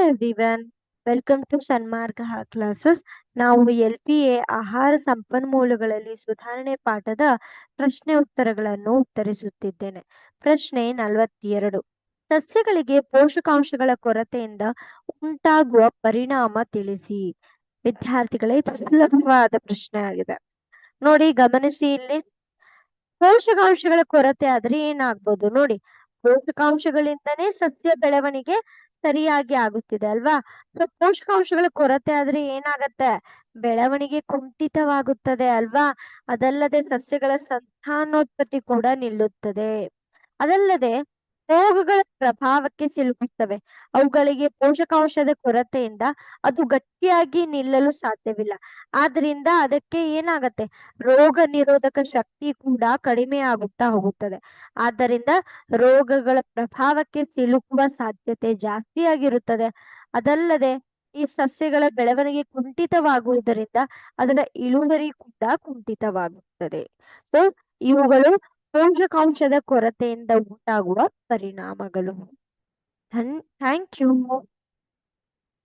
Everyone, welcome to Sanmarga classes. ನಾವು LPA ಆಹಾರ ಸಂಪನ್ಮೂಲಗಳಲ್ಲಿ ಸುಧಾರಣೆ ಪಾಠದ ಪ್ರಶ್ನೆ ಉತ್ತರಗಳನ್ನು ಉತ್ತರಿಸುತ್ತಿದ್ದೇನೆ. ಪ್ರಶ್ನೆ 42. ಸಸ್ಯಗಳಿಗೆ ಪೋಷಕಾಂಶಗಳ ಕೊರತೆಯಿಂದ ಉಂಟಾಗುವ ಪರಿಣಾಮ ತಿಳಿಸಿ. ವಿದ್ಯಾರ್ಥಿಗಳೇ, ಇದು ಸುಲಭವಾದ ಪ್ರಶ್ನೆ ಆಗಿದೆ. ನೋಡಿ, ಗಮನಿಸಿ ಇಲ್ಲಿ. ಪೋಷಕಾಂಶಗಳ ಕೊರತೆ ಆದ್ರೆ ಏನಾಗ್ಬೋದು ನೋಡಿ. ಪೋಷಕಾಂಶಗಳಿಂದನೇ ಸಸ್ಯ ಬೆಳವಣಿಗೆ ಸರಿಯಾಗಿ ಆಗುತ್ತಿದೆ ಅಲ್ವಾ. ಸೊ ಪೋಷಕಾಂಶಗಳ ಕೊರತೆ ಆದ್ರೆ ಏನಾಗತ್ತೆ, ಬೆಳವಣಿಗೆ ಕುಂಠಿತವಾಗುತ್ತದೆ ಅಲ್ವಾ. ಅದಲ್ಲದೆ ಸಸ್ಯಗಳ ಸಂತಾನೋತ್ಪತ್ತಿ ಕೂಡ ನಿಲ್ಲುತ್ತದೆ. ಅದಲ್ಲದೆ ರೋಗಗಳ ಪ್ರಭಾವಕ್ಕೆ ಸಿಲುಕುತ್ತವೆ. ಅವುಗಳಿಗೆ ಪೋಷಕಾಂಶದ ಕೊರತೆಯಿಂದ ಅದು ಗಟ್ಟಿಯಾಗಿ ನಿಲ್ಲಲು ಸಾಧ್ಯವಿಲ್ಲ. ಆದ್ರಿಂದ ಅದಕ್ಕೆ ಏನಾಗತ್ತೆ, ರೋಗ ನಿರೋಧಕ ಶಕ್ತಿ ಕೂಡ ಕಡಿಮೆ ಆಗುತ್ತಾ ಹೋಗುತ್ತದೆ. ಆದ್ದರಿಂದ ರೋಗಗಳ ಪ್ರಭಾವಕ್ಕೆ ಸಿಲುಕುವ ಸಾಧ್ಯತೆ ಜಾಸ್ತಿಯಾಗಿರುತ್ತದೆ. ಅದಲ್ಲದೆ ಈ ಸಸ್ಯಗಳ ಬೆಳವಣಿಗೆ ಕುಂಠಿತವಾಗುವುದರಿಂದ ಅದರ ಇಳುವರಿ ಕೂಡ ಕುಂಠಿತವಾಗುತ್ತದೆ. ಸೊ ಇವುಗಳು ಪೋಷಕಾಂಶದ ಕೊರತೆಯಿಂದ ಉಂಟಾಗುವ ಪರಿಣಾಮಗಳು. Thank you.